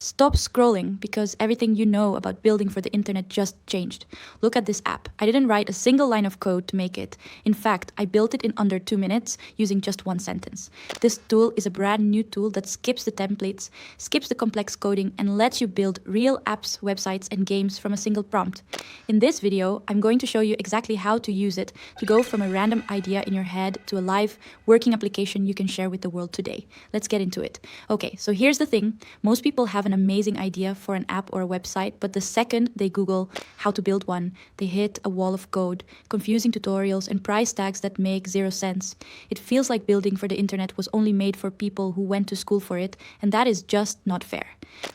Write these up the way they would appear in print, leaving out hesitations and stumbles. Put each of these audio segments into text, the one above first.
Stop scrolling because everything you know about building for the internet just changed. Look at this app. I didn't write a single line of code to make it. In fact, I built it in under 2 minutes using just one sentence. This tool is a brand new tool that skips the templates, skips the complex coding, and lets you build real apps, websites, and games from a single prompt. In this video, I'm going to show you exactly how to use it to go from a random idea in your head to a live working application you can share with the world today. Let's get into it. Okay, so here's the thing. Most people have an amazing idea for an app or a website, but the second they Google how to build one, they hit a wall of code, confusing tutorials, and price tags that make zero sense. It feels like building for the internet was only made for people who went to school for it, and that is just not fair.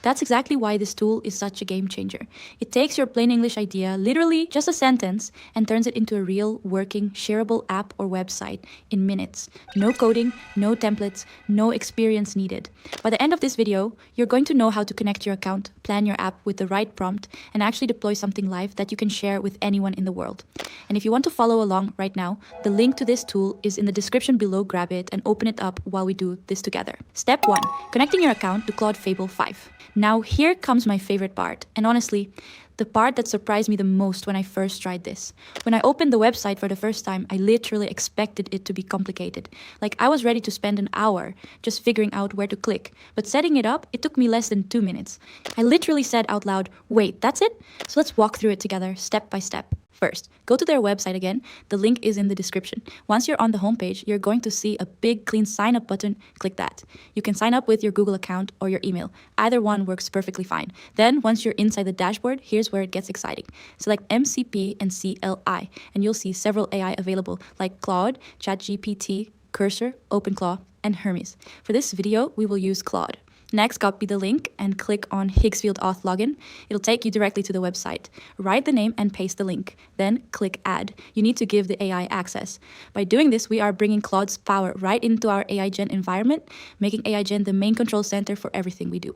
That's exactly why this tool is such a game changer. It takes your plain English idea, literally just a sentence, and turns it into a real, working, shareable app or website in minutes. No coding, no templates, no experience needed. By the end of this video, you're going to know how to connect your account, plan your app with the right prompt, and actually deploy something live that you can share with anyone in the world. And if you want to follow along right now, the link to this tool is in the description below. Grab it and open it up while we do this together. Step 1. Connecting your account to Claude Fable 5. Now here comes my favorite part, and honestly, the part that surprised me the most when I first tried this. When I opened the website for the first time, I literally expected it to be complicated. Like I was ready to spend an hour just figuring out where to click. But setting it up, it took me less than 2 minutes. I literally said out loud, wait, that's it? So let's walk through it together, step by step. First, go to their website again. The link is in the description. Once you're on the homepage, you're going to see a big clean sign up button. Click that. You can sign up with your Google account or your email. Either one works perfectly fine. Then once you're inside the dashboard, here's where it gets exciting. Select MCP and CLI, and you'll see several AI available like Claude, ChatGPT, Cursor, OpenClaw, and Hermes. For this video, we will use Claude. Next, copy the link and click on Higgsfield Auth Login. It'll take you directly to the website. Write the name and paste the link. Then click Add. You need to give the AI access. By doing this, we are bringing Claude's power right into our AI Gen environment, making AI Gen the main control center for everything we do.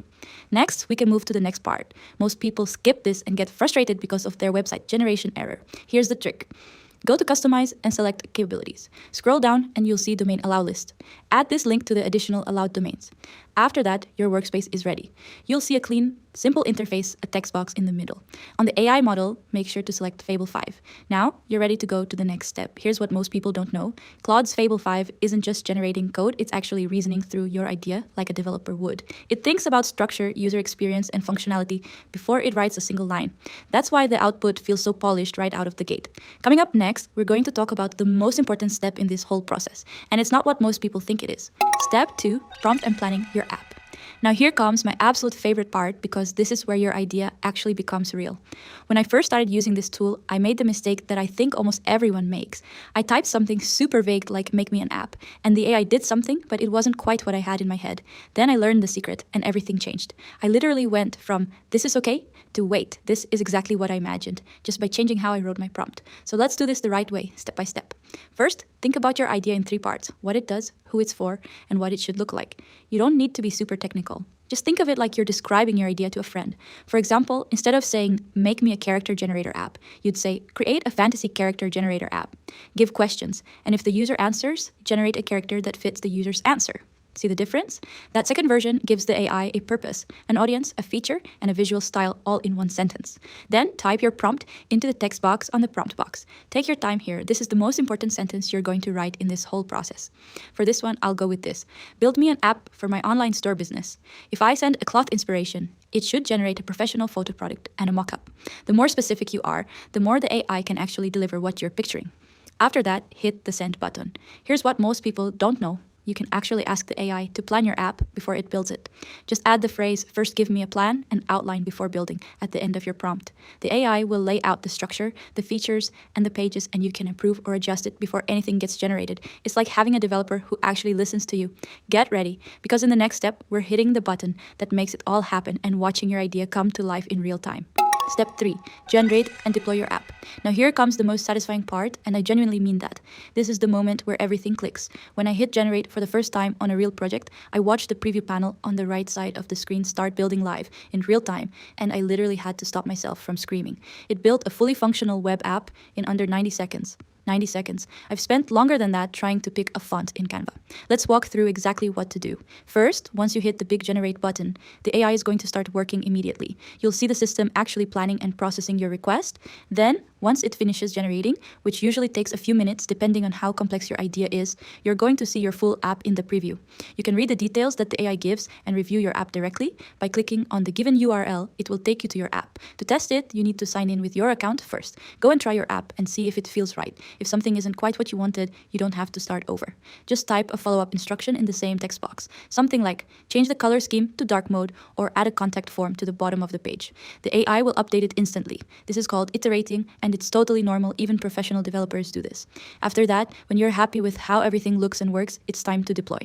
Next, we can move to the next part. Most people skip this and get frustrated because of their website generation error. Here's the trick. Go to Customize and select Capabilities. Scroll down and you'll see Domain Allow list. Add this link to the additional allowed domains. After that, your workspace is ready. You'll see a clean, simple interface, a text box in the middle. On the AI model, make sure to select Fable 5. Now, you're ready to go to the next step. Here's what most people don't know. Claude's Fable 5 isn't just generating code, it's actually reasoning through your idea like a developer would. It thinks about structure, user experience, and functionality before it writes a single line. That's why the output feels so polished right out of the gate. Coming up next, we're going to talk about the most important step in this whole process. And it's not what most people think it is. Step 2, prompt and planning your app. Now here comes my absolute favorite part because this is where your idea actually becomes real. When I first started using this tool, I made the mistake that I think almost everyone makes. I typed something super vague like make me an app, and the AI did something, but it wasn't quite what I had in my head. Then I learned the secret and everything changed. I literally went from this is okay to wait, this is exactly what I imagined, just by changing how I wrote my prompt. So let's do this the right way, step by step. First, think about your idea in 3 parts: what it does, who it's for, and what it should look like. You don't need to be super technical. Just think of it like you're describing your idea to a friend. For example, instead of saying, make me a character generator app, you'd say, create a fantasy character generator app. Give questions, and if the user answers, generate a character that fits the user's answer. See the difference? That second version gives the AI a purpose, an audience, a feature, and a visual style all in one sentence. Then type your prompt into the text box on the prompt box. Take your time here. This is the most important sentence you're going to write in this whole process. For this one, I'll go with this. Build me an app for my online store business. If I send a cloth inspiration, it should generate a professional photo product and a mock-up. The more specific you are, the more the AI can actually deliver what you're picturing. After that, hit the send button. Here's what most people don't know. You can actually ask the AI to plan your app before it builds it. Just add the phrase, first give me a plan and outline before building at the end of your prompt. The AI will lay out the structure, the features, and the pages, and you can improve or adjust it before anything gets generated. It's like having a developer who actually listens to you. Get ready, because in the next step, we're hitting the button that makes it all happen and watching your idea come to life in real time. Step 3. Generate and deploy your app. Now here comes the most satisfying part, and I genuinely mean that. This is the moment where everything clicks. When I hit generate for the first time on a real project, I watched the preview panel on the right side of the screen start building live in real time, and I literally had to stop myself from screaming. It built a fully functional web app in under 90 seconds. 90 seconds. I've spent longer than that trying to pick a font in Canva. Let's walk through exactly what to do. First, once you hit the big generate button, the AI is going to start working immediately. You'll see the system actually planning and processing your request. Then, once it finishes generating, which usually takes a few minutes depending on how complex your idea is, you're going to see your full app in the preview. You can read the details that the AI gives and review your app directly. By clicking on the given URL, it will take you to your app. To test it, you need to sign in with your account first. Go and try your app and see if it feels right. If something isn't quite what you wanted, you don't have to start over. Just type a follow-up instruction in the same text box. Something like, change the color scheme to dark mode or add a contact form to the bottom of the page. The AI will update it instantly. This is called iterating, and it's totally normal. Even professional developers do this. After that, when you're happy with how everything looks and works, it's time to deploy.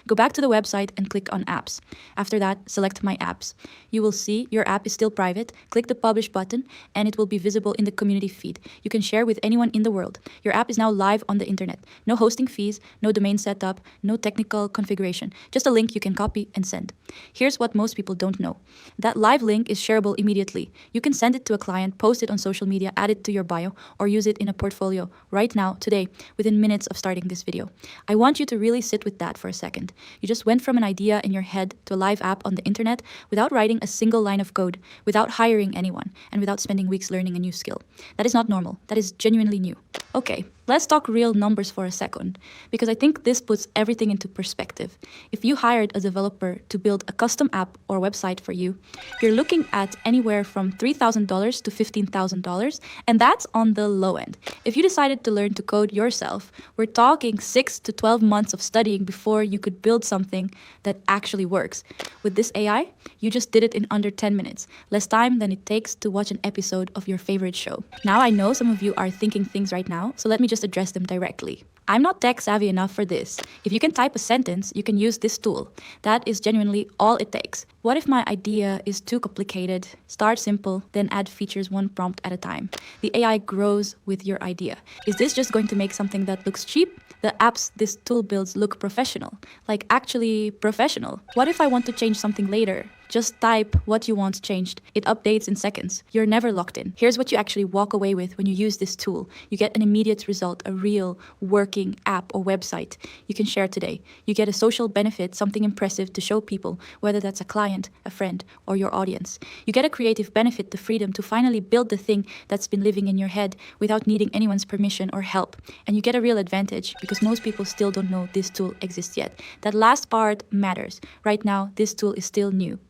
Go back to the website and click on Apps. After that, select My Apps. You will see your app is still private. Click the Publish button, and it will be visible in the community feed. You can share with anyone in the world. Your app is now live on the internet. No hosting fees, no domain setup, no technical configuration. Just a link you can copy and send. Here's what most people don't know. That live link is shareable immediately. You can send it to a client, post it on social media, add it to your bio, or use it in a portfolio right now, today, within minutes of starting this video. I want you to really sit with that for a second. You just went from an idea in your head to a live app on the internet without writing a single line of code, without hiring anyone, and without spending weeks learning a new skill. That is not normal. That is genuinely new. Okay, let's talk real numbers for a second, because I think this puts everything into perspective. If you hired a developer to build a custom app or website for you, you're looking at anywhere from $3,000 to $15,000, and that's on the low end. If you decided to learn to code yourself, we're talking 6 to 12 months of studying before you could build something that actually works. With this AI, you just did it in under 10 minutes, less time than it takes to watch an episode of your favorite show. Now I know some of you are thinking things right now, so let me just address them directly. I'm not tech savvy enough for this. If you can type a sentence, you can use this tool. That is genuinely all it takes. What if my idea is too complicated? Start simple, then add features one prompt at a time. The AI grows with your idea. Is this just going to make something that looks cheap? The apps this tool builds look professional, like actually professional. What if I want to change something later? Just type what you want changed. It updates in seconds. You're never locked in. Here's what you actually walk away with when you use this tool. You get an immediate result, a real working app or website you can share today. You get a social benefit, something impressive to show people, whether that's a client, a friend, or your audience. You get a creative benefit, the freedom to finally build the thing that's been living in your head without needing anyone's permission or help. And you get a real advantage because most people still don't know this tool exists yet. That last part matters. Right now, this tool is still new.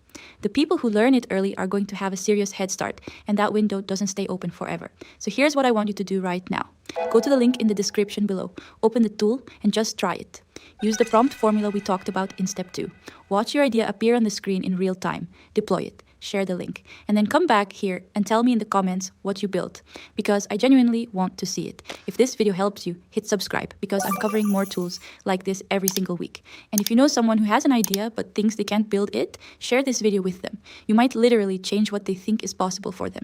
The people who learn it early are going to have a serious head start, and that window doesn't stay open forever. So here's what I want you to do right now. Go to the link in the description below, open the tool, and just try it. Use the prompt formula we talked about in step 2. Watch your idea appear on the screen in real time. Deploy it. Share the link, and then come back here and tell me in the comments what you built, because I genuinely want to see it. If this video helps you, hit subscribe, because I'm covering more tools like this every single week. And if you know someone who has an idea but thinks they can't build it, share this video with them. You might literally change what they think is possible for them.